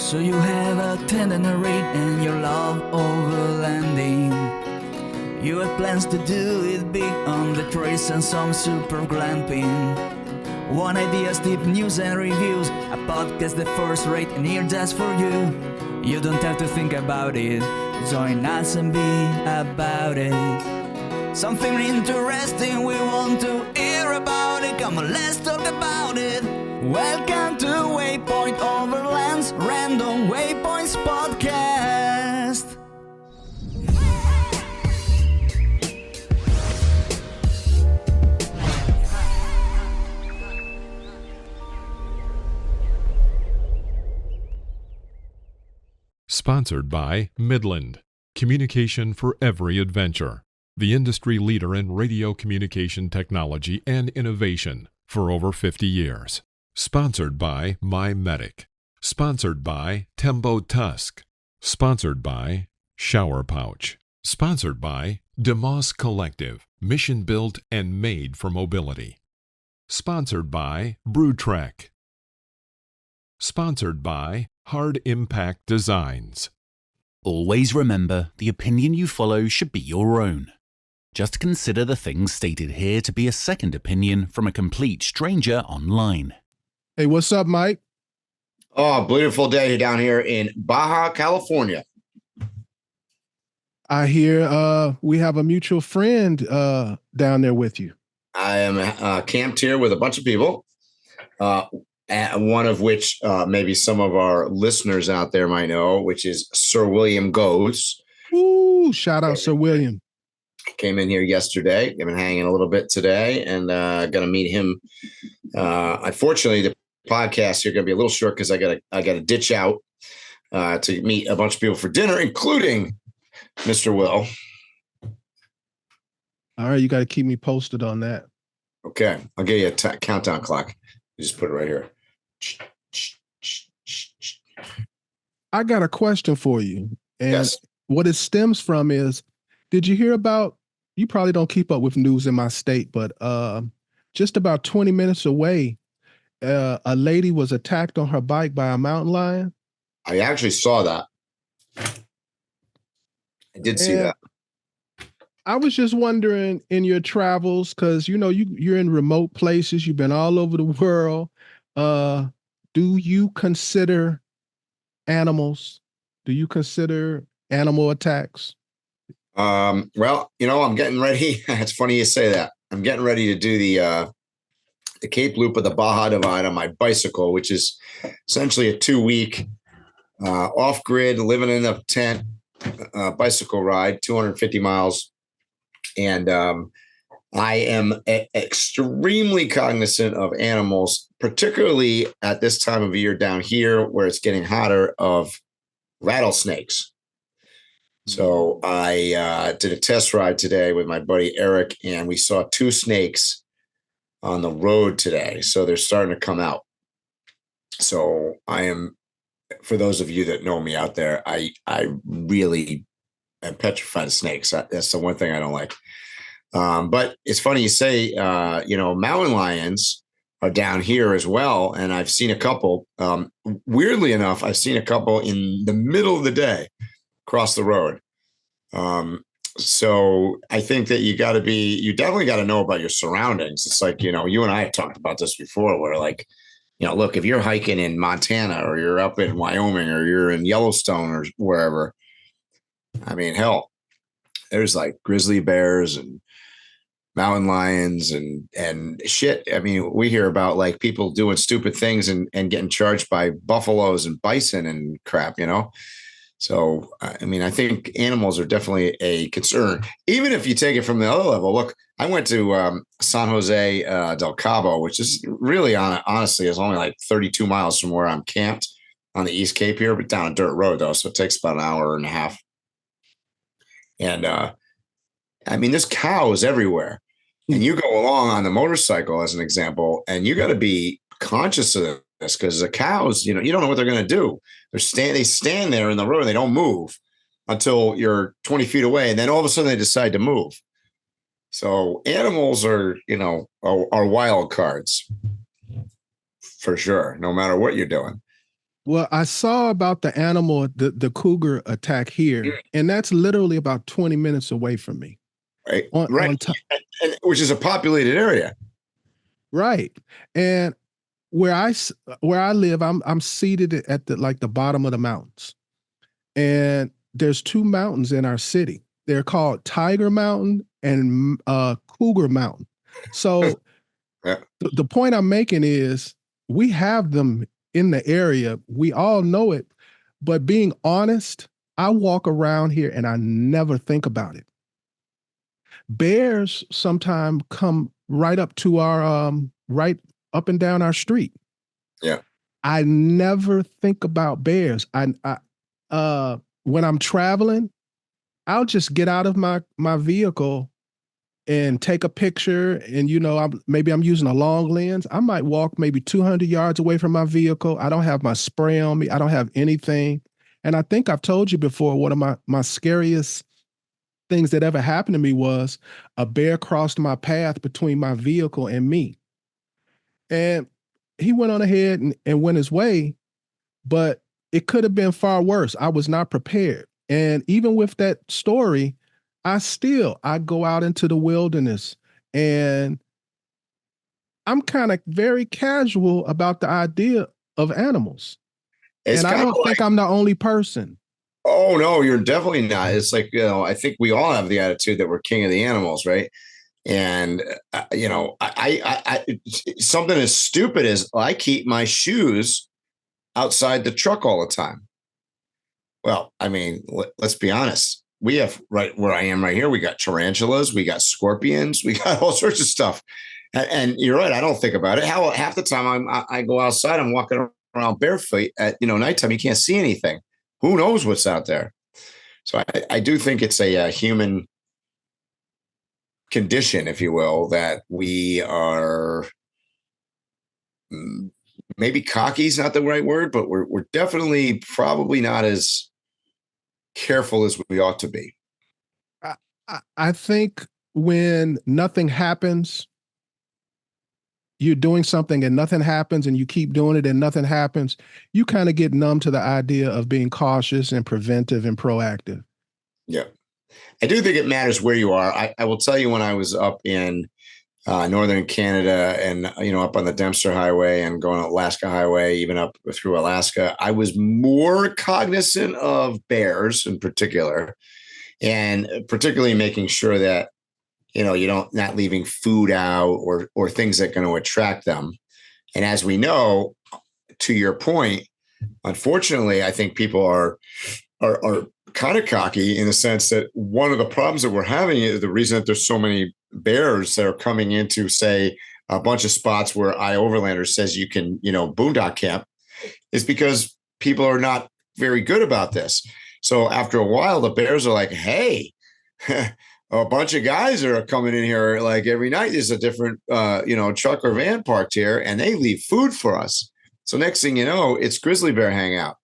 So you have a tender rate and you love overlanding. You have plans to do it big on the trace and some super glamping. One ideas, deep news and reviews, a podcast the first rate and here just for you. You don't have to think about it, join us and be about it. Something interesting we want to hear about it, come on let's talk about it. Welcome to Waypoint Overland's Random Waypoints Podcast. Sponsored by Midland, communication for every adventure, the industry leader in radio communication technology and innovation for over 50 years. Sponsored by MYMEDIC. Sponsored by TEMBO TUSK. Sponsored by Shower Pouch. Sponsored by DMOS Collective, mission built and made for mobility. Sponsored by Trek. Sponsored by Hard Impact Designs. Always remember, the opinion you follow should be your own. Just consider the things stated here to be a second opinion from a complete stranger online. Hey, what's up, Mike? Oh, beautiful day down here in Baja, California. I hear we have a mutual friend down there with you. I am camped here with a bunch of people, one of which maybe some of our listeners out there might know, which is Sir William Goes. Ooh, shout out Sir William. Came in here yesterday. I've been hanging a little bit today and going to meet him. Unfortunately, the podcast here going to be a little short because I got to ditch out to meet a bunch of people for dinner, including Mr. Will. All right, you got to keep me posted on that. Okay, I'll give you a countdown clock. You just put it right here. I got a question for you. And yes. What it stems from is, did you hear about, you probably don't keep up with news in my state, but just about 20 minutes away, a lady was attacked on her bike by a mountain lion. I actually saw that. I did see that. I was just wondering in your travels, because you know you're in remote places, you've been all over the world. Do you consider animals? Do you consider animal attacks? Well, I'm getting ready. It's funny you say that. I'm getting ready to do the Cape Loop of the Baja Divide on my bicycle, which is essentially a 2-week off-grid, living in a tent bicycle ride, 250 miles. And I am extremely cognizant of animals, particularly at this time of year down here where it's getting hotter, of rattlesnakes. So I did a test ride today with my buddy Eric, and we saw 2 snakes on the road today. So they're starting to come out. So I am, for those of you that know me out there, I really am petrified of snakes. That's the one thing I don't like. But it's funny you say, mountain lions are down here as well. And I've seen a couple, weirdly enough, I've seen a couple in the middle of the day across the road. So I think that you definitely got to know about your surroundings. It's like, you and I have talked about this before where like, look, if you're hiking in Montana or you're up in Wyoming or you're in Yellowstone or wherever, I mean, hell, there's like grizzly bears and mountain lions and shit. I mean, we hear about like people doing stupid things and getting charged by buffaloes and bison and crap, So, I mean, I think animals are definitely a concern, even if you take it from the other level. Look, I went to San Jose del Cabo, which is really, honestly, is only like 32 miles from where I'm camped on the East Cape here, but down a dirt road, though. So it takes about an hour and a half. And I mean, there's cows everywhere. And you go along on the motorcycle, as an example, and you got to be conscious of this because the cows, you don't know what they're going to do. They stand there in the road and they don't move until you're 20 feet away. And then all of a sudden they decide to move. So animals are wild cards for sure, no matter what you're doing. Well, I saw about the animal, the cougar attack here, and that's literally about 20 minutes away from me. Right. On top, Which is a populated area. right. And where I live, I'm seated at the bottom of the mountains. And there's two mountains in our city. They're called Tiger Mountain and Cougar Mountain. So Yeah. the point I'm making is we have them in the area. We all know it. But being honest, I walk around here and I never think about it. Bears sometimes come right up to our right up and down our street. Yeah. I never think about bears. When I'm traveling, I'll just get out of my vehicle and take a picture. And maybe I'm using a long lens. I might walk maybe 200 yards away from my vehicle. I don't have my spray on me. I don't have anything. And I think I've told you before, one of my scariest things that ever happened to me was a bear crossed my path between my vehicle and me. And he went on ahead and went his way, but it could have been far worse. I was not prepared. And even with that story, I go out into the wilderness and I'm kind of very casual about the idea of animals. And I don't think I'm the only person. Oh, no, you're definitely not. It's like, I think we all have the attitude that we're king of the animals, right? And, I something as stupid as I keep my shoes outside the truck all the time. Well, I mean, let's be honest. We have right where I am right here. We got tarantulas, we got scorpions, we got all sorts of stuff. And you're right. I don't think about it. Half the time I go outside, I'm walking around barefoot at, nighttime. You can't see anything. Who knows what's out there? So I do think it's a human condition, if you will, that we are maybe cocky is not the right word, but we're definitely probably not as careful as we ought to be. I think when nothing happens, you're doing something and nothing happens and you keep doing it and nothing happens, you kind of get numb to the idea of being cautious and preventive and proactive. Yeah. I do think it matters where you are. I will tell you, when I was up in northern Canada and, up on the Dempster Highway and going Alaska Highway, even up through Alaska, I was more cognizant of bears in particular, and particularly making sure that, you're not leaving food out or things that are going to attract them. And as we know, to your point, unfortunately, I think people are kind of cocky in the sense that one of the problems that we're having is the reason that there's so many bears that are coming into, say, a bunch of spots where Overlanders says you can, boondock camp, is because people are not very good about this. So after a while, the bears are like, hey, a bunch of guys are coming in here like every night. There's a different, truck or van parked here, and they leave food for us. So next thing you know, it's grizzly bear hangout.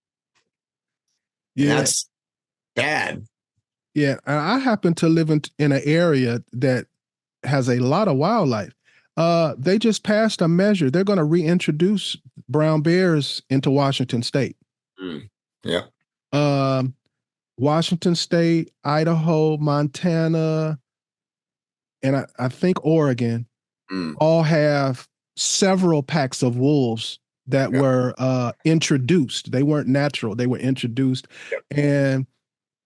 Yeah, and that's bad. Yeah, I happen to live in an area that has a lot of wildlife. They just passed a measure. They're going to reintroduce brown bears into Washington State. Yeah. Washington State, Idaho, Montana, and I think Oregon all have several packs of wolves that were introduced. They weren't natural. They were introduced. And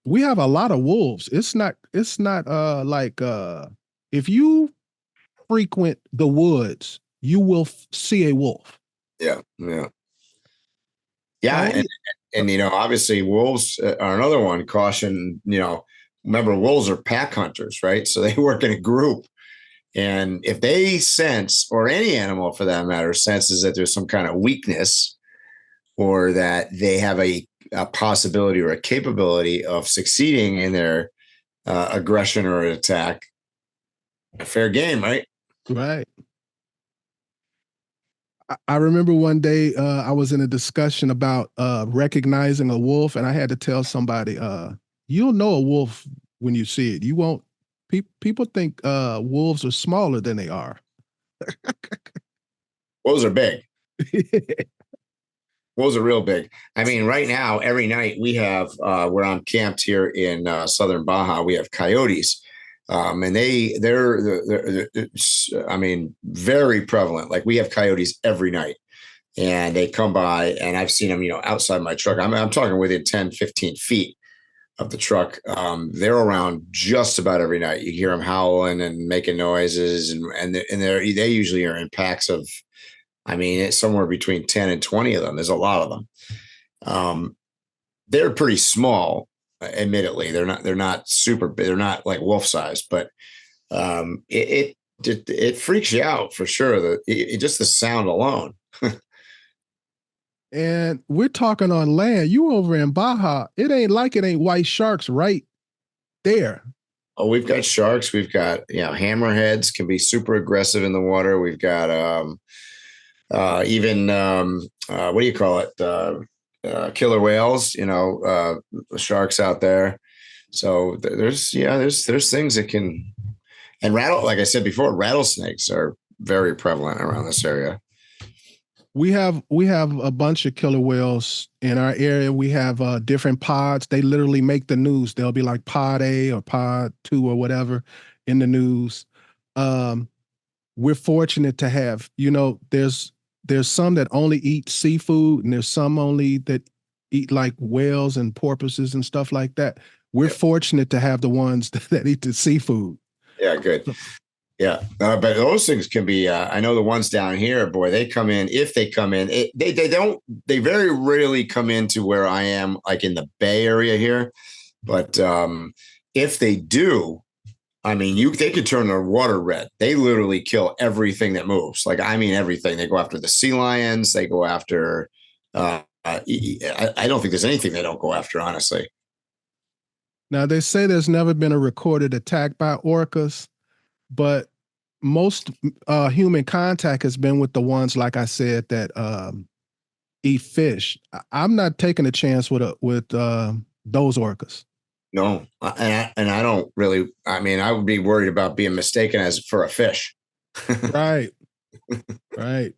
we have a lot of wolves. It's not like if you frequent the woods, you will see a wolf. Yeah. And obviously wolves are another one. Caution, remember, wolves are pack hunters, right? So they work in a group. And if they sense, or any animal for that matter, senses that there's some kind of weakness, or that they have a possibility or a capability of succeeding in their aggression or attack, fair game, right? Right. I remember one day I was in a discussion about recognizing a wolf, and I had to tell somebody, you'll know a wolf when you see it. You won't. People think wolves are smaller than they are. Wolves are big. Wolves are real big. I mean, right now, every night we have where I'm camped here in southern Baja, we have coyotes. And they're I mean, very prevalent. Like we have coyotes every night, and they come by, and I've seen them, outside my truck. I'm talking within 10, 15 feet of the truck. They're around just about every night. You hear them howling and making noises, and they usually are in packs of, I mean, it's somewhere between 10 and 20 of them. There's a lot of them. They're pretty small, admittedly. They're not super big. They're not like wolf size, but it freaks you out for sure. Just the sound alone. And we're talking on land. You over in Baja. It ain't white sharks right there. Oh, we've got sharks. We've got, hammerheads can be super aggressive in the water. We've got even what do you call it? Killer whales, sharks out there. So there's things that can, and like I said before, rattlesnakes are very prevalent around this area. We have a bunch of killer whales in our area. We have different pods. They literally make the news. They'll be like pod A or pod 2 or whatever in the news. We're fortunate to have, there's some that only eat seafood, and there's some only that eat like whales and porpoises and stuff like that. We're fortunate to have the ones that eat the seafood. Yeah, good. Yeah, but those things can be. I know the ones down here, boy, they come in. If they come in, they very rarely come into where I am, like in the Bay Area here. But if they do, I mean, they could turn their water red. They literally kill everything that moves. Like, I mean, everything. They go after the sea lions. They go after. I don't think there's anything they don't go after, honestly. Now, they say there's never been a recorded attack by orcas, but most human contact has been with the ones, like I said, that eat fish. I'm not taking a chance with those orcas. No, and I don't really. I mean, I would be worried about being mistaken as for a fish. Right, right.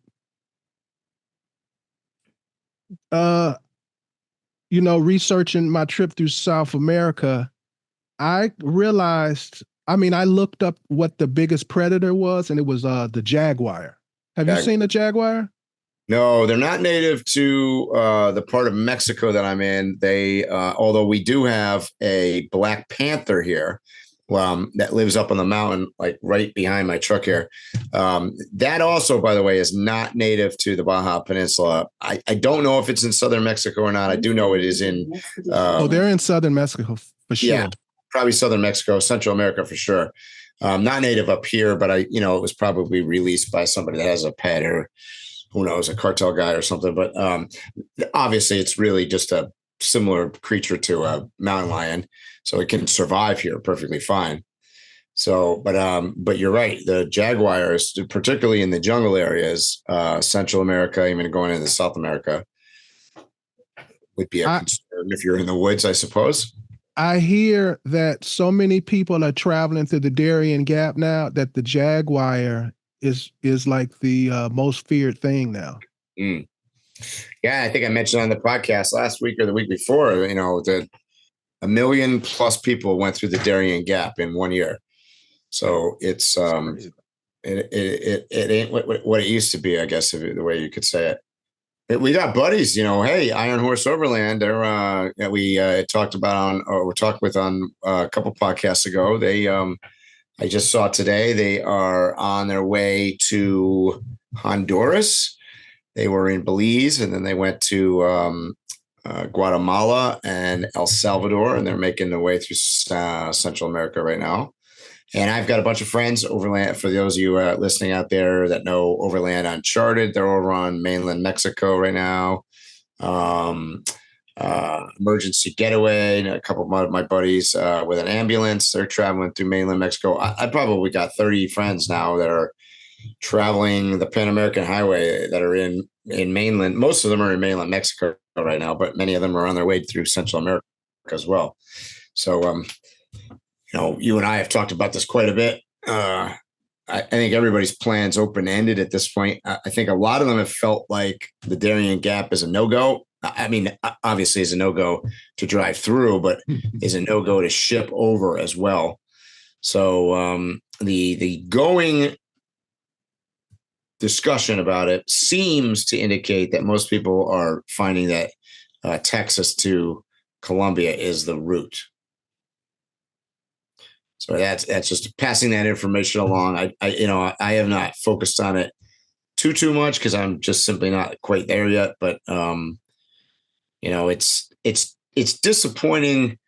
Researching my trip through South America, I realized. I mean, I looked up what the biggest predator was, and it was the jaguar. Have you seen a jaguar? No, they're not native to the part of Mexico that I'm in. They, although we do have a black panther here that lives up on the mountain, like right behind my truck here. That also, by the way, is not native to the Baja Peninsula. I don't know if it's in southern Mexico or not. I do know it is in. They're in southern Mexico for sure. Yeah. Probably southern Mexico, Central America for sure. Not native up here, but it was probably released by somebody that has a pet, or who knows, a cartel guy or something. But obviously it's really just a similar creature to a mountain lion. So it can survive here perfectly fine. So, but you're right. The jaguars, particularly in the jungle areas, Central America, even going into South America, would be a concern if you're in the woods, I suppose. I hear that so many people are traveling through the Darien Gap now that the jaguar is like the most feared thing now. Mm. Yeah, I think I mentioned on the podcast last week or the week before, that 1 million plus people went through the Darien Gap in 1 year. So it's it ain't what it used to be, I guess, the way you could say it. We got buddies, hey, Iron Horse Overland, that we talked about we talked with on a couple podcasts ago. They, I just saw today, they are on their way to Honduras. They were in Belize, and then they went to Guatemala and El Salvador, and they're making their way through Central America right now. And I've got a bunch of friends overland. For those of you listening out there that know Overland Uncharted, they're over on mainland Mexico right now. Emergency Getaway, and a couple of my buddies with an ambulance, they're traveling through mainland Mexico. I probably got 30 friends now that are traveling the Pan American Highway that are in mainland. Most of them are in mainland Mexico right now, but many of them are on their way through Central America as well. So, you and I have talked about this quite a bit. I think everybody's plans open-ended at this point. I think a lot of them have felt like the Darien Gap is a no-go. I mean, obviously is a no-go to drive through, but is a no-go to ship over as well. So the going discussion about it seems to indicate that most people are finding that Texas to Columbia is the route. So that's just passing that information along. I have not focused on it too much because I'm just simply not quite there yet. But it's disappointing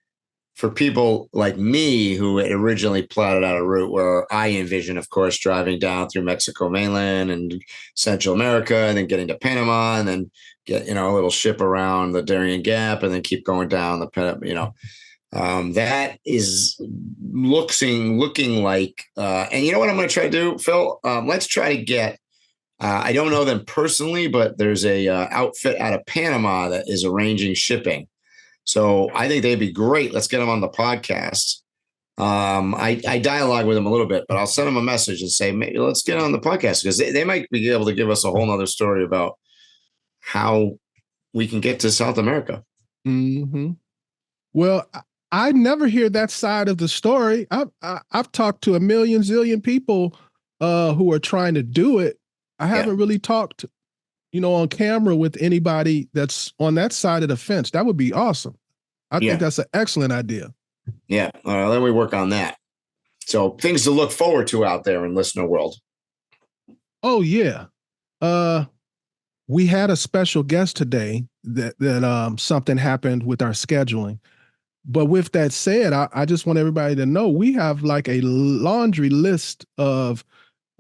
for people like me who had originally plotted out a route where I envision, of course, driving down through Mexico mainland and Central America, and then getting to Panama, and then get a little ship around the Darien Gap, and then keep going down the that is looking like, and you know what I'm going to try to do, Phil? Let's try to get, I don't know them personally, but there's a outfit out of Panama that is arranging shipping. So I think they'd be great. Let's get them on the podcast. I dialogue with them a little bit, but I'll send them a message and say, maybe let's get on the podcast, because they might be able to give us a whole nother story about how we can get to South America. Mm-hmm. Well, I never hear that side of the story. I've talked to a zillion people who are trying to do it. I haven't really talked, on camera with anybody that's on that side of the fence. That would be awesome. I think that's an excellent idea. Yeah. Then we work on that. So things to look forward to out there in listener world. Oh yeah. We had a special guest today that something happened with our scheduling. But with that said, I just want everybody to know we have like a laundry list of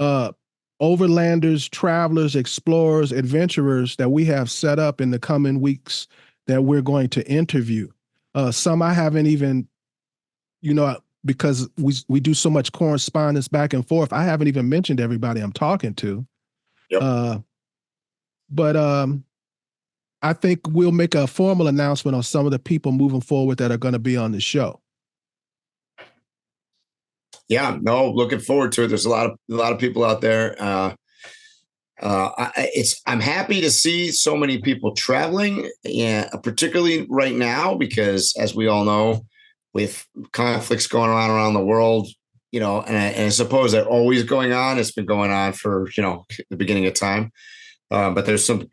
overlanders, travelers, explorers, adventurers that we have set up in the coming weeks that we're going to interview. Some I haven't even, because we do so much correspondence back and forth, I haven't even mentioned everybody I'm talking to. Yep. But I think we'll make a formal announcement on some of the people moving forward that are going to be on the show. Yeah, no, looking forward to it. There's a lot of people out there. I'm happy to see so many people traveling, particularly right now, because as we all know, with conflicts going on around the world, and I suppose they're always going on. It's been going on for, the beginning of time. But there's some,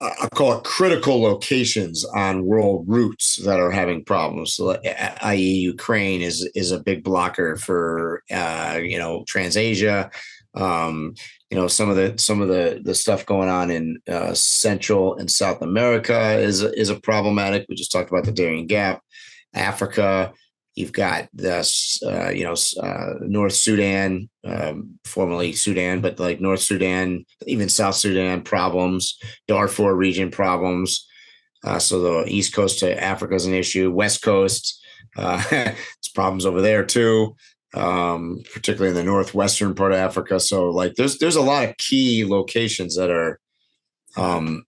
I call it critical locations on world routes that are having problems. So, i.e., Ukraine is a big blocker for Transasia. Some of the stuff going on in Central and South America is a problematic. We just talked about the Darien Gap. Africa, you've got this, North Sudan, formerly Sudan, but like North Sudan, even South Sudan problems, Darfur region problems. So the East Coast to Africa is an issue. West Coast, it's problems over there too, particularly in the northwestern part of Africa. So like there's a lot of key locations that are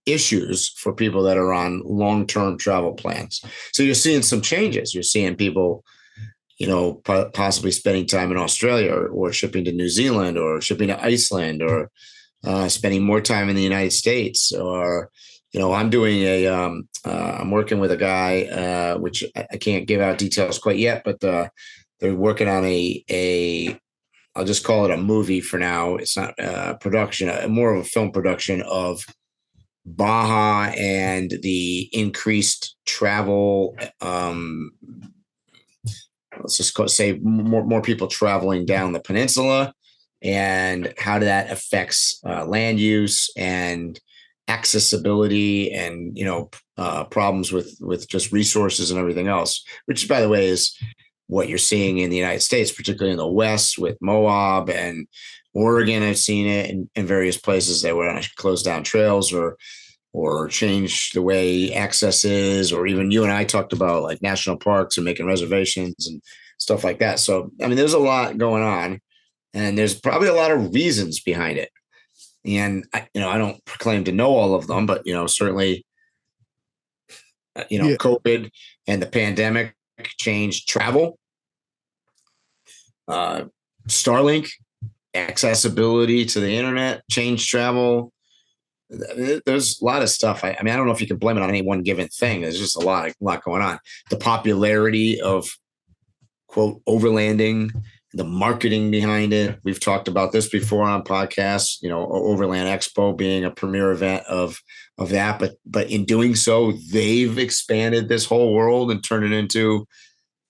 issues for people that are on long-term travel plans. So you're seeing some changes. You're seeing people, possibly spending time in Australia or shipping to New Zealand or shipping to Iceland or spending more time in the United States. Or, I'm doing I'm working with a guy, which I can't give out details quite yet, but they're working on I'll just call it a movie for now. It's not a production, more of a film production of Baja and the increased travel. Let's just say more people traveling down the peninsula, and how that affects land use and accessibility and, problems with just resources and everything else, which, by the way, is what you're seeing in the United States, particularly in the West with Moab and Oregon. I've seen it in various places. They want to close down trails or change the way access is, or even you and I talked about like national parks and making reservations and stuff like that. So, I mean, there's a lot going on, and there's probably a lot of reasons behind it. And I don't proclaim to know all of them, but, certainly, COVID and the pandemic changed travel. Starlink accessibility to the internet, change travel. There's a lot of stuff. I mean, I don't know if you can blame it on any one given thing. There's just a lot going on. The popularity of quote overlanding, the marketing behind it. We've talked about this before on podcasts. You know, Overland Expo being a premier event of that, but in doing so, they've expanded this whole world and turned it into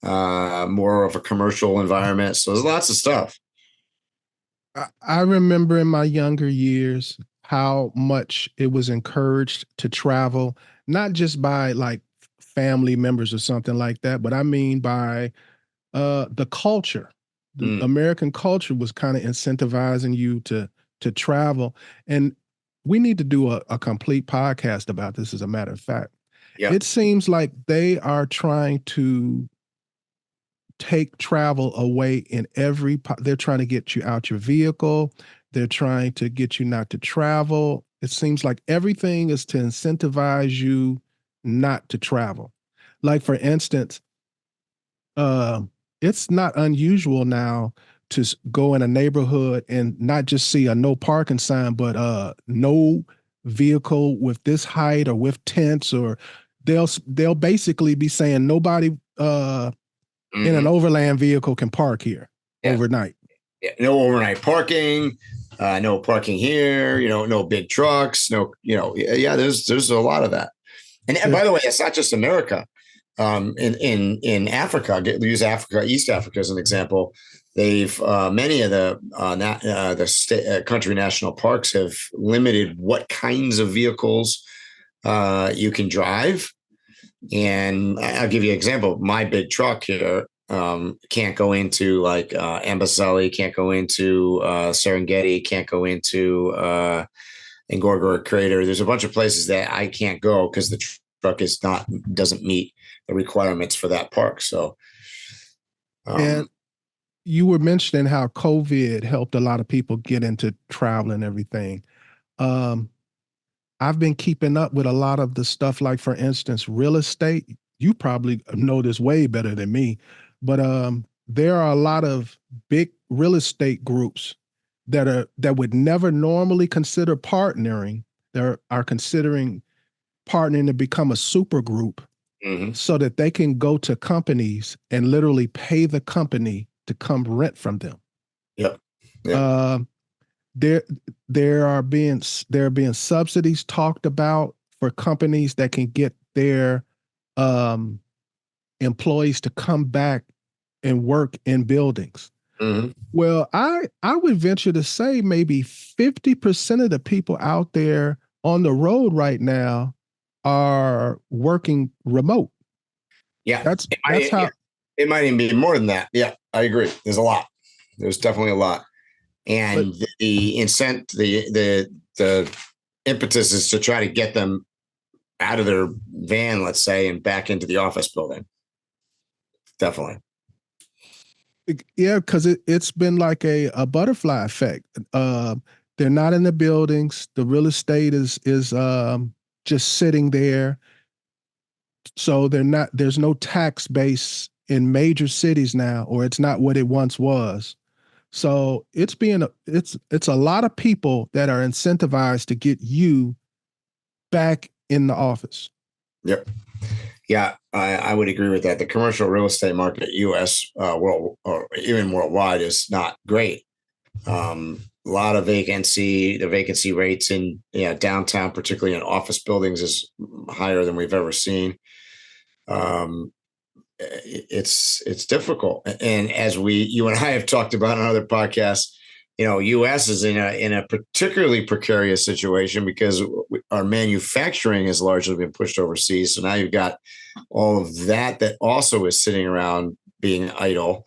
more of a commercial environment. So there's lots of stuff. I remember in my younger years how much it was encouraged to travel, not just by like family members or something like that, but I mean by the culture. The American culture was kind of incentivizing you to travel. And we need to do a complete podcast about this, as a matter of fact. Yeah. It seems like they are trying to take travel away in they're trying to get you out your vehicle. They're trying to get you not to travel. It seems like everything is to incentivize you not to travel. Like, for instance, it's not unusual now to go in a neighborhood and not just see a no parking sign, but no vehicle with this height or with tents, or they'll basically be saying nobody in an overland vehicle can park here overnight. Yeah, no overnight parking, no parking here, you know, no big trucks, no, you know, there's a lot of that. And by the way, it's not just America. In Africa, use Africa, East Africa as an example. They've many of the country national parks have limited what kinds of vehicles you can drive. And I'll give you an example. My big truck here can't go into like Amboseli, can't go into Serengeti, can't go into Ngorongoro Crater. There's a bunch of places that I can't go because the truck doesn't meet the requirements for that park. So, and you were mentioning how COVID helped a lot of people get into travel and everything. I've been keeping up with a lot of the stuff, like, for instance, real estate. You probably know this way better than me, but there are a lot of big real estate groups that would never normally consider partnering. They are considering partnering to become a super group, so that they can go to companies and literally pay the company to come rent from them. Yep. There are being subsidies talked about for companies that can get their employees to come back and work in buildings. Well, I would venture to say maybe 50% of the people out there on the road right now are working remote. Yeah, that's how it might even be more than that. Yeah, I agree. There's a lot. There's definitely a lot. And the impetus is to try to get them out of their van, let's say, and back into the office building. Definitely. Yeah, because it's been like a butterfly effect. They're not in the buildings. The real estate is just sitting there. So there's no tax base in major cities now, or it's not what it once was. So it's a lot of people that are incentivized to get you back in the office. Yep. Yeah, I would agree with that. The commercial real estate market, U.S., world, or even worldwide, is not great. A lot of vacancy. The vacancy rates in downtown, particularly in office buildings, is higher than we've ever seen. It's difficult, and as you and I have talked about on other podcasts, U.S. is in a particularly precarious situation because our manufacturing has largely been pushed overseas. So now you've got all of that also is sitting around being idle.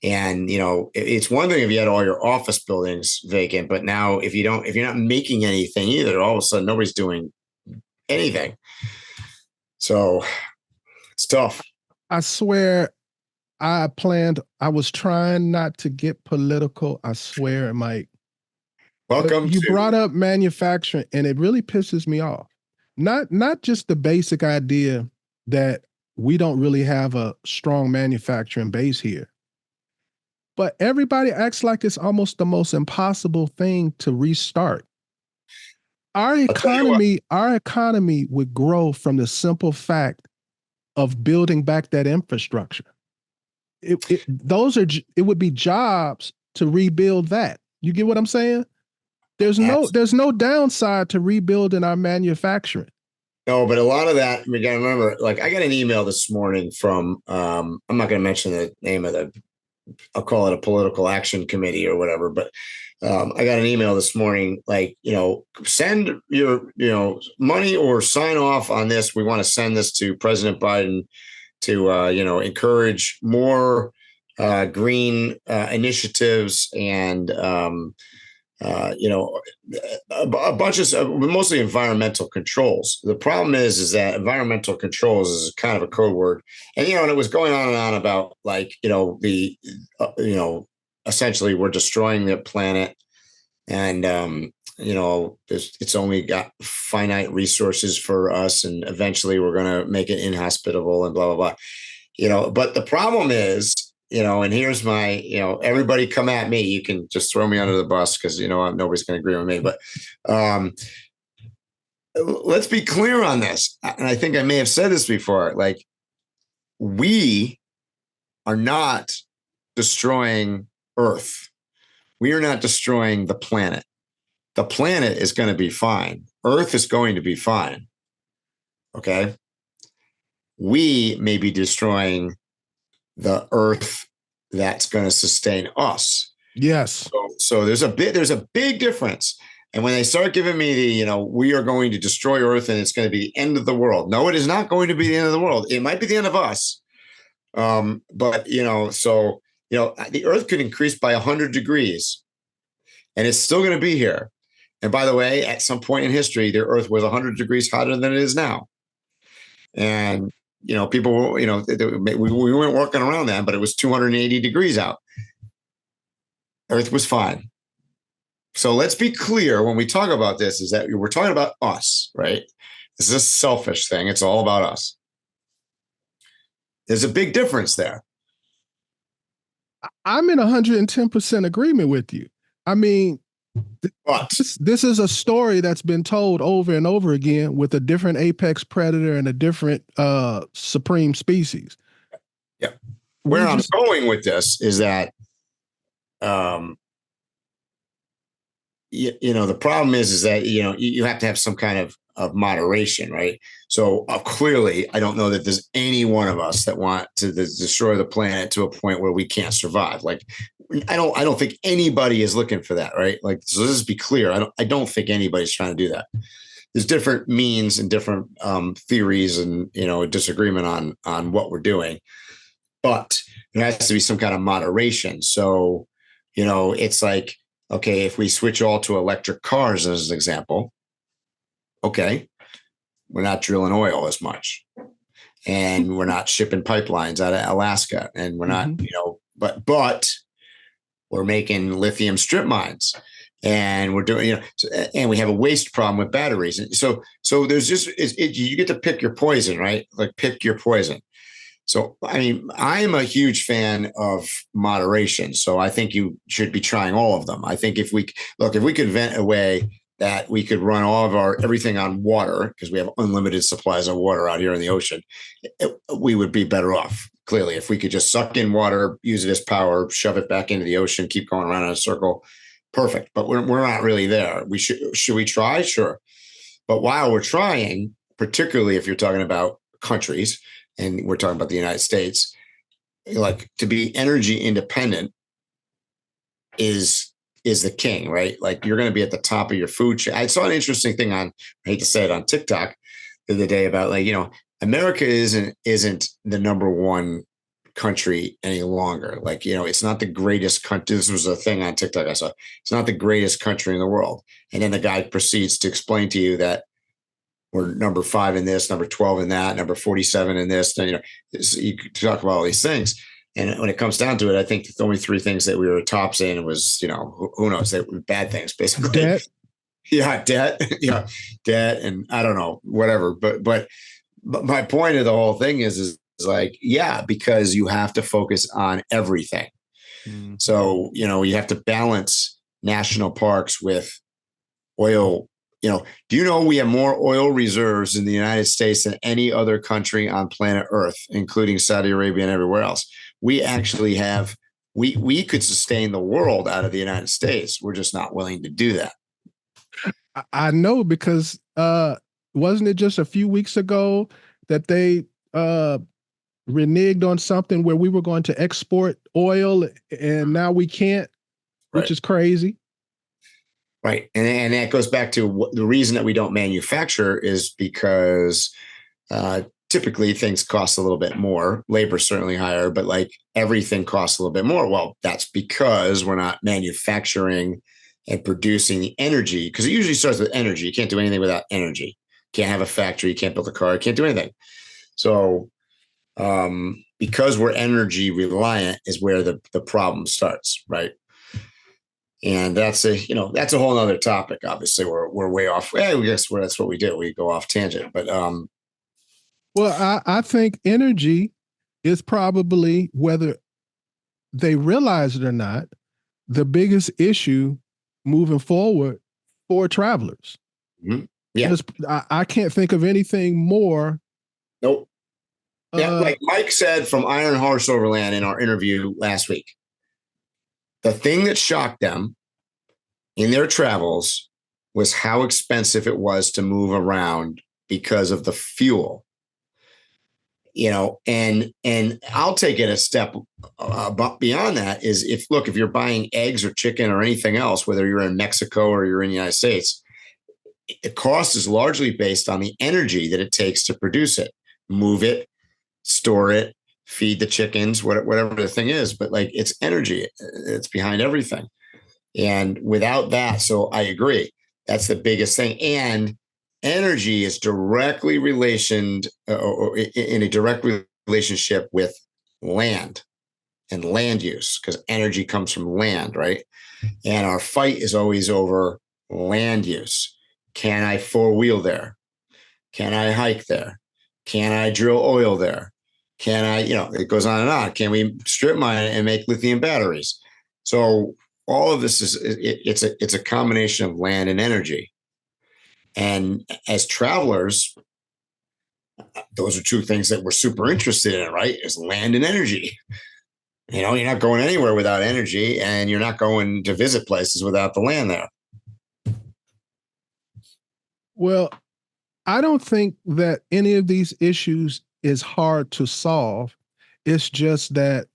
And, it's one thing if you had all your office buildings vacant, but now if you're not making anything either, all of a sudden nobody's doing anything. So it's tough. I swear I was trying not to get political. I swear, Mike. Welcome. You brought up manufacturing, and it really pisses me off. Not just the basic idea that we don't really have a strong manufacturing base here, but everybody acts like it's almost the most impossible thing to restart. Our economy would grow from the simple fact of building back that infrastructure. It would be jobs to rebuild that. You get what I'm saying? There's no downside to rebuilding our manufacturing. No, but a lot of that, we got to remember, like I got an email this morning from, I'm not going to mention the name of I'll call it a political action committee or whatever, but I got an email this morning, like, send your, money or sign off on this. We want to send this to President Biden to, encourage more green initiatives and, a bunch of mostly environmental controls. The problem is that environmental controls is kind of a code word, and and it was going on and on about like essentially we're destroying the planet, and it's only got finite resources for us, and eventually we're going to make it inhospitable and blah blah blah. But the problem is. And here's my, everybody come at me. You can just throw me under the bus because, nobody's going to agree with me. But let's be clear on this. And I think I may have said this before. Like, we are not destroying Earth. We are not destroying the planet. The planet is going to be fine. Earth is going to be fine. Okay. We may be destroying the Earth that's going to sustain us. Yes. So there's a big difference. And when they start giving me the, we are going to destroy Earth and it's going to be the end of the world. No, it is not going to be the end of the world. It might be the end of us. But the Earth could increase by 100 degrees and it's still going to be here. And by the way, at some point in history, the Earth was 100 degrees hotter than it is now. And people, we weren't working around that, but it was 280 degrees out. Earth was fine. So let's be clear when we talk about this is that we're talking about us, right? This is a selfish thing. It's all about us. There's a big difference there. I'm in 110% agreement with you. I mean, this is a story that's been told over and over again with a different apex predator and a different supreme species. Yeah. Where I'm going with this is that, the problem is that, you have to have some kind of moderation, right? So clearly, I don't know that there's any one of us that want to destroy the planet to a point where we can't survive. Like, I don't think anybody is looking for that, right? Like, so let's be clear. I don't think anybody's trying to do that. There's different means and different theories and, a disagreement on what we're doing, but there has to be some kind of moderation. So, it's like, okay, if we switch all to electric cars as an example, okay, we're not drilling oil as much and we're not shipping pipelines out of Alaska and we're not, but we're making lithium strip mines and we're doing, and we have a waste problem with batteries. And so there's just, you get to pick your poison, right? Like pick your poison. So, I mean, I'm a huge fan of moderation. So I think you should be trying all of them. I think if we could invent a way that we could run all of everything on water, because we have unlimited supplies of water out here in the ocean, we would be better off. Clearly, if we could just suck in water, use it as power, shove it back into the ocean, keep going around in a circle, perfect. But we're not really there. Should we try? Sure. But while we're trying, particularly if you're talking about countries, and we're talking about the United States, like to be energy independent is the king, right? Like you're going to be at the top of your food chain. I saw an interesting thing I hate to say it, on TikTok the other day about like, America isn't the number one country any longer. Like, it's not the greatest country. This was a thing on TikTok I saw. It's not the greatest country in the world. And then the guy proceeds to explain to you that we're number 5 in this, number 12 in that, number 47 in this. And, you could talk about all these things. And when it comes down to it, I think the only 3 things that we were tops in was, who knows, they were bad things, basically. Debt. Yeah, debt. Yeah, debt. And I don't know, whatever. But my point of the whole thing is like, yeah, because you have to focus on everything. So, you have to balance national parks with oil. Do you know we have more oil reserves in the United States than any other country on planet Earth, including Saudi Arabia and everywhere else? We actually have, we could sustain the world out of the United States. We're just not willing to do that. I know, because wasn't it just a few weeks ago that they reneged on something where we were going to export oil and now we can't, which is crazy. Right. And that goes back to the reason that we don't manufacture is because typically things cost a little bit more. Labor certainly higher, but like everything costs a little bit more. Well, that's because we're not manufacturing and producing the energy, because it usually starts with energy. You can't do anything without energy. Can't have a factory. You can't build a car. You can't do anything. So because we're energy reliant is where the problem starts, right? And that's a whole other topic. Obviously, we're way off. I guess that's what we do. We go off tangent. But well, I think energy is probably, whether they realize it or not, the biggest issue moving forward for travelers. Mm-hmm. Yeah, I can't think of anything more. Nope. Yeah, like Mike said from Iron Horse Overland in our interview last week, the thing that shocked them in their travels was how expensive it was to move around because of the fuel. And I'll take it a step beyond that is if you're buying eggs or chicken or anything else, whether you're in Mexico or you're in the United States, the cost is largely based on the energy that it takes to produce it, move it, store it, feed the chickens, whatever the thing is. But like, it's energy, it's behind everything. And without that, so I agree, that's the biggest thing. And energy is directly relationed or in a direct relationship with land and land use, because energy comes from land, right? And our fight is always over land use. Can I four-wheel there? Can I hike there? Can I drill oil there? Can I, it goes on and on. Can we strip mine and make lithium batteries? So all of this it's a combination of land and energy. And as travelers, those are two things that we're super interested in, right? Is land and energy. You're not going anywhere without energy, and you're not going to visit places without the land there. Well, I don't think that any of these issues is hard to solve. It's just that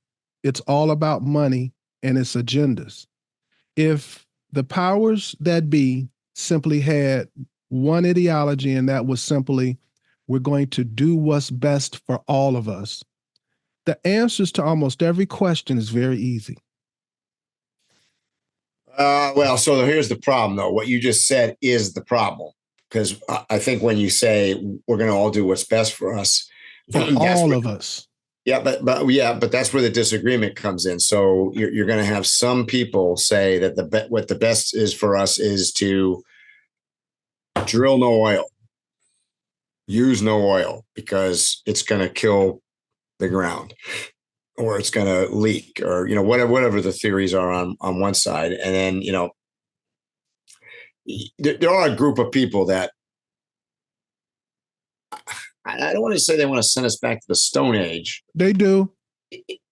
it's all about money and its agendas. If the powers that be simply had one ideology, and that was simply, we're going to do what's best for all of us, the answers to almost every question is very easy. Well, so here's the problem, though. What you just said is the problem. Because I think when you say we're going to all do what's best for us, all of us. Yeah, but that's where the disagreement comes in. So you're going to have some people say that what the best is for us is to drill no oil, use no oil, because it's going to kill the ground, or it's going to leak, or whatever the theories are on one side, and then there are a group of people that I don't want to say they want to send us back to the Stone Age. They do.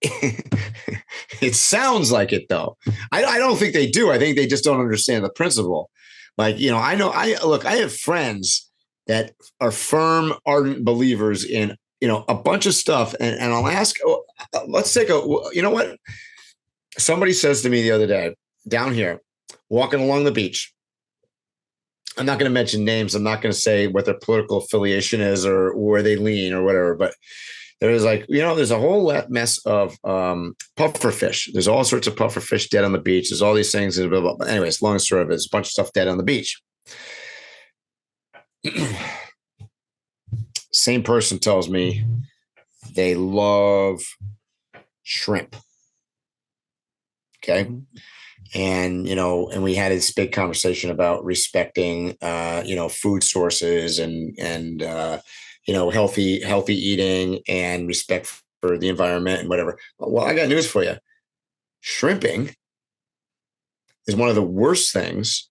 It sounds like it, though. I don't think they do. I think they just don't understand the principle. Like, I have friends that are firm, ardent believers in, a bunch of stuff. And I'll ask, let's take what? Somebody says to me the other day, down here, walking along the beach, I'm not going to mention names. I'm not going to say what their political affiliation is or where they lean or whatever, but there's there's a whole mess of puffer fish. There's all sorts of puffer fish dead on the beach. There's all these things. Blah, blah, blah. Anyways, long story of it, there's a bunch of stuff dead on the beach. Same person tells me they love shrimp. Okay. And, and we had this big conversation about respecting, food sources and healthy eating and respect for the environment and whatever. Well, I got news for you. shrimping is one of the worst things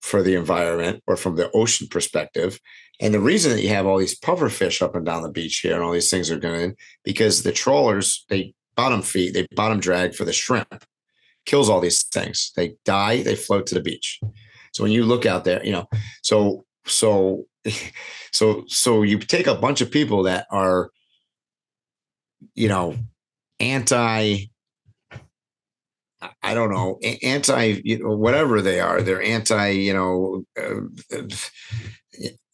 for the environment or from the ocean perspective. And the reason that you have all these puffer fish up and down the beach here and all these things are going because the trawlers, they bottom drag for the shrimp, kills all these things. They die, they float to the beach. So when you look out there, so you take a bunch of people that are, anti, I don't know, whatever they are, they're anti,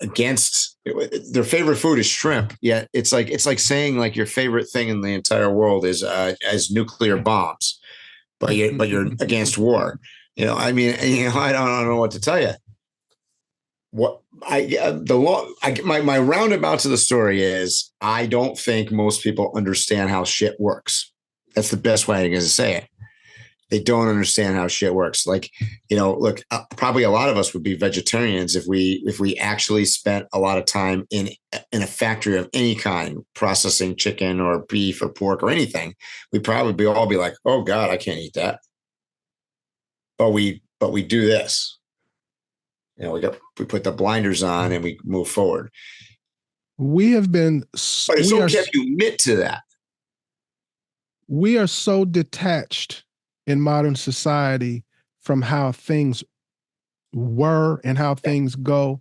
against, their favorite food is shrimp. Yet it's like saying like your favorite thing in the entire world is as nuclear bombs, but you're against war. I don't know what to tell you. My roundabouts of the story is I don't think most people understand how shit works. That's the best way to say it. They don't understand how shit works. Like, look, probably a lot of us would be vegetarians if we actually spent a lot of time in a factory of any kind, processing chicken or beef or pork or anything. We'd probably all be like, oh God, I can't eat that. But we do this. We put the blinders on and we move forward. We have been, but it's okay if you admit to that. We are so detached in modern society from how things were and how things go.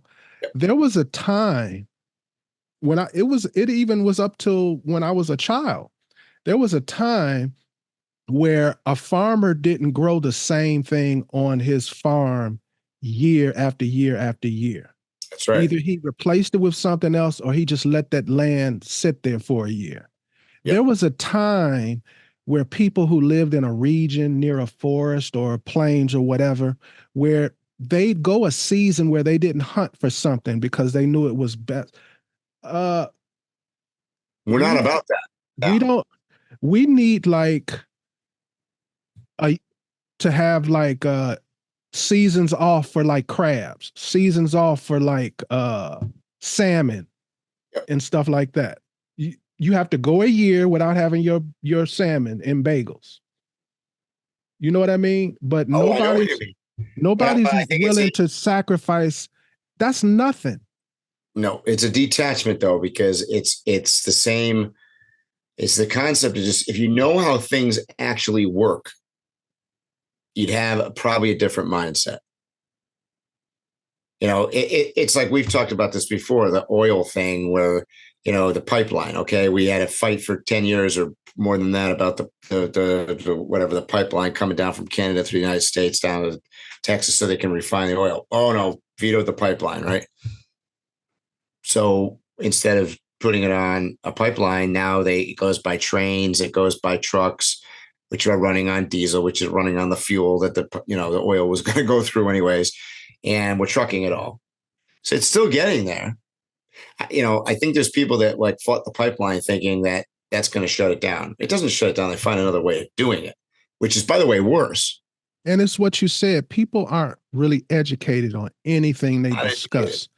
There was a time when it even was up till when I was a child. There was a time where a farmer didn't grow the same thing on his farm year after year after year. That's right. Either he replaced it with something else or he just let that land sit there for a year. Yep. There was a time where people who lived in a region near a forest or plains or whatever, where they'd go a season where they didn't hunt for something because they knew it was best. We're not about that. No. We need to have seasons off for like crabs, seasons off for like salmon and stuff like that. You have to go a year without having your salmon and bagels. You know what I mean? But nobody's willing to sacrifice. That's nothing. No, it's a detachment though, because it's the same. It's the concept of just, if you know how things actually work, you'd have probably a different mindset. It's like we've talked about this before, the oil thing where, the pipeline. Okay, we had a fight for 10 years or more than that about the pipeline coming down from Canada through the United States down to Texas so they can refine the oil. Oh no, vetoed the pipeline, right? So instead of putting it on a pipeline, now it goes by trains, it goes by trucks, which are running on diesel, which is running on the fuel that the oil was going to go through anyways, and we're trucking it all. So it's still getting there. I think there's people that fought the pipeline thinking that that's going to shut it down. It doesn't shut it down. They find another way of doing it, which is, by the way, worse. And it's what you said. People aren't really educated on anything they discuss.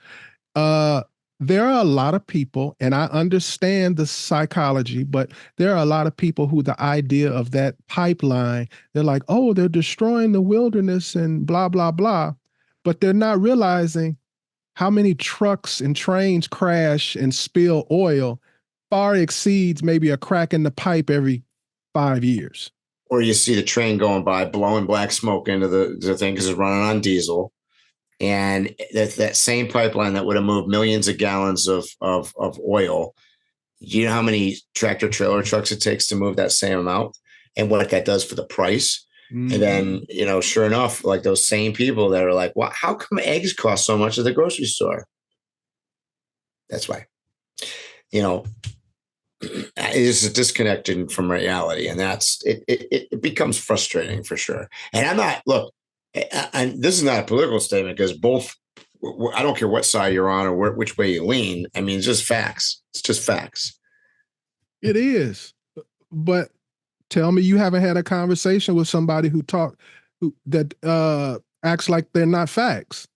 There are a lot of people, and I understand the psychology, but there are a lot of people who the idea of that pipeline, they're like, oh, they're destroying the wilderness and blah, blah, blah. But they're not realizing how many trucks and trains crash and spill oil far exceeds maybe a crack in the pipe every 5 years. Or you see the train going by, blowing black smoke into the thing because it's running on diesel. And that same pipeline that would have moved millions of gallons of oil, you know how many tractor trailer trucks it takes to move that same amount and what that does for the price? Mm-hmm. And then, sure enough, those same people that are like, well, how come eggs cost so much at the grocery store? That's why, it's disconnected from reality. And it becomes frustrating for sure. And I'm not, look, and this is not a political statement because I don't care what side you're on or which way you lean. I mean, it's just facts. It's just facts. It is. But tell me you haven't had a conversation with somebody that acts like they're not facts.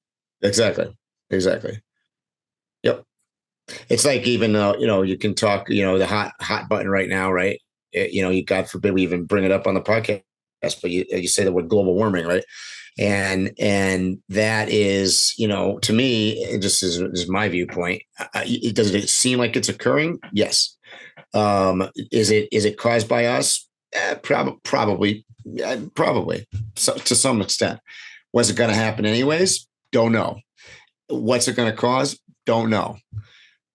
Exactly. Yep. It's like, even though, you can talk, the hot button right now, right? You God forbid we even bring it up on the podcast. but you say the word global warming, right? And that is, to me, it just is my viewpoint. Does it seem like it's occurring? Yes. Is it caused by us? Probably, so, to some extent. Was it going to happen anyways? Don't know. What's it going to cause? Don't know.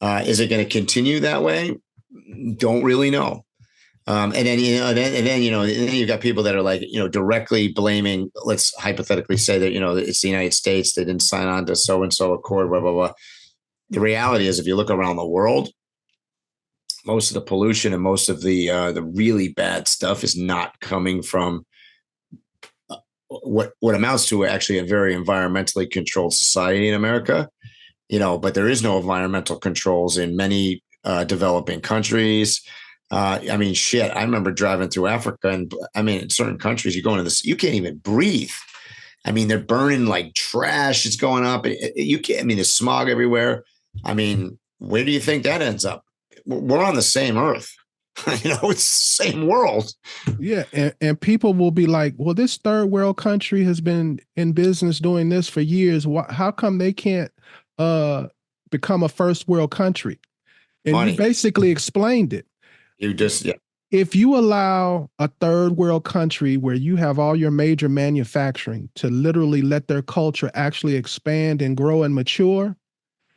Is it going to continue that way? Don't really know. And then you've got people that are like, directly blaming, let's hypothetically say that, it's the United States. They didn't sign on to so-and-so accord, blah, blah, blah. The reality is, if you look around the world, most of the pollution and most of the really bad stuff is not coming from what amounts to actually a very environmentally controlled society in America, but there is no environmental controls in many developing countries. I remember driving through Africa, and in certain countries, you go into this, you can't even breathe. They're burning like trash. It's going up. You can't, there's smog everywhere. Where do you think that ends up? We're on the same earth. It's the same world. Yeah. And people will be like, well, this third world country has been in business doing this for years. How come they can't become a first world country? And you basically explained it. If you allow a third world country where you have all your major manufacturing to literally let their culture actually expand and grow and mature,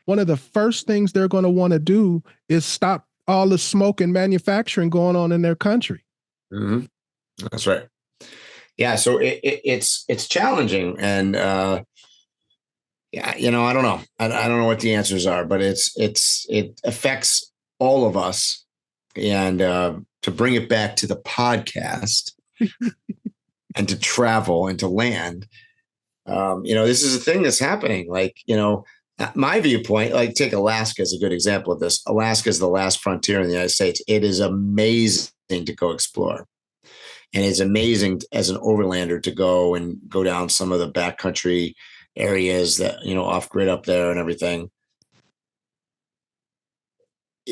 one of the first things they're going to want to do is stop all the smoke and manufacturing going on in their country. Mm-hmm. That's right. Yeah. So it's challenging. And I don't know. I don't know what the answers are, but it affects all of us. And to bring it back to the podcast and to travel and to land, this is a thing that's happening. Like, my viewpoint, like take Alaska as a good example of this. Alaska is the last frontier in the United States. It is amazing to go explore. And it's amazing as an overlander to go down some of the backcountry areas that, off grid up there and everything.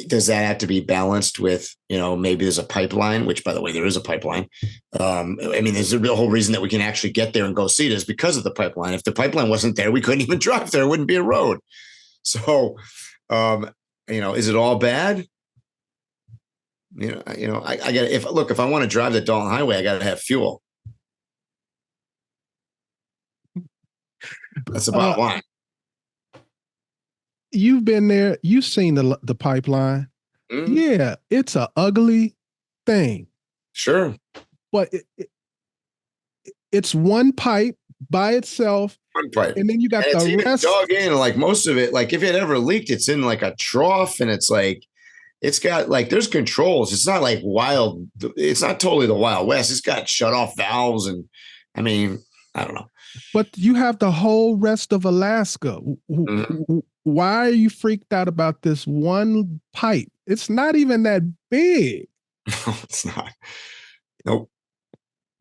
Does that have to be balanced with, maybe there's a pipeline, which, by the way, there is a pipeline. There's a real whole reason that we can actually get there and go see it is because of the pipeline. If the pipeline wasn't there, we couldn't even drive there. It wouldn't be a road. So, is it all bad? I got if I want to drive the Dalton Highway, I got to have fuel. That's the bottom line. You've been there. You've seen the pipeline. Mm-hmm. Yeah, it's an ugly thing. Sure. But it's one pipe by itself. One pipe. And then you got the rest. Dug in, like most of it, like if it ever leaked, it's in like a trough, and it's like, it's got like, there's controls. It's not like wild. It's not totally the Wild West. It's got shut off valves. And I don't know. But you have the whole rest of Alaska. Mm-hmm. Why are you freaked out about this one pipe? It's not even that big. No, it's not.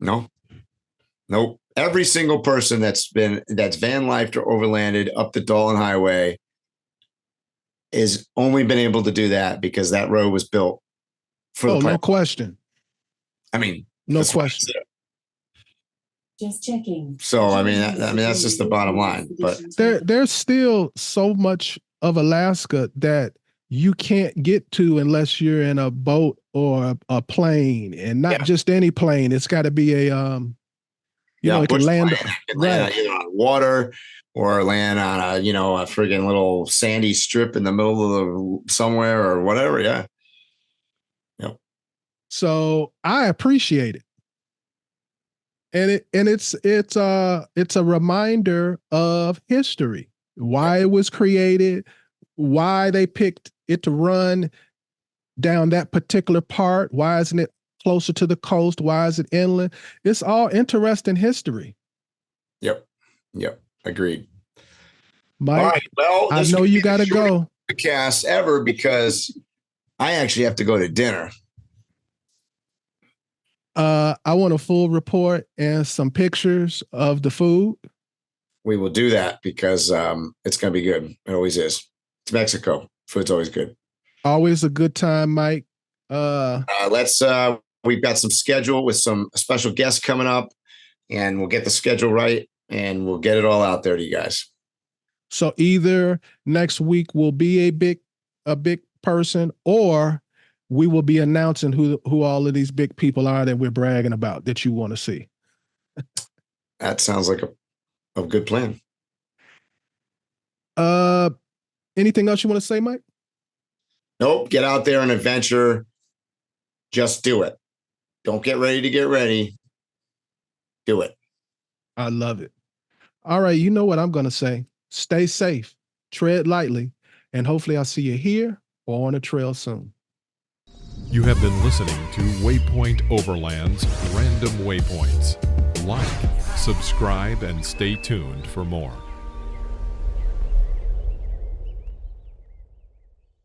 Nope. Every single person that's van lifed or overlanded up the Dalton Highway is only been able to do that because that road was built for the pipeline. No question. No question. Just checking. So that's just the bottom line. But there's still so much of Alaska that you can't get to unless you're in a boat or a plane, and not just any plane. It's got to be a it can land either on water or land on a friggin' little sandy strip in the middle of somewhere or whatever. Yeah. Yep. So I appreciate it. And it's a reminder of history, why it was created, why they picked it to run down that particular part. Why isn't it closer to the coast? Why is it inland? It's all interesting history. Yep. Agreed. Mike, all right, well, I know you got to go. Podcast ever, because I actually have to go to dinner. I want a full report and some pictures of the food. We will do that because it's going to be good. It always is. It's Mexico. Food's always good. Always a good time, Mike. Let's We've got some schedule with some special guests coming up, and we'll get the schedule right and we'll get it all out there to you guys. So either next week will be a big person, or we will be announcing who all of these big people are that we're bragging about that you want to see. That sounds like a good plan. Anything else you want to say, Mike? Nope. Get out there and adventure. Just do it. Don't get ready to get ready. Do it. I love it. All right. You know what I'm going to say. Stay safe, tread lightly, and hopefully I'll see you here or on the trail soon. You have been listening to Waypoint Overland's Random Waypoints. Like, subscribe, and stay tuned for more.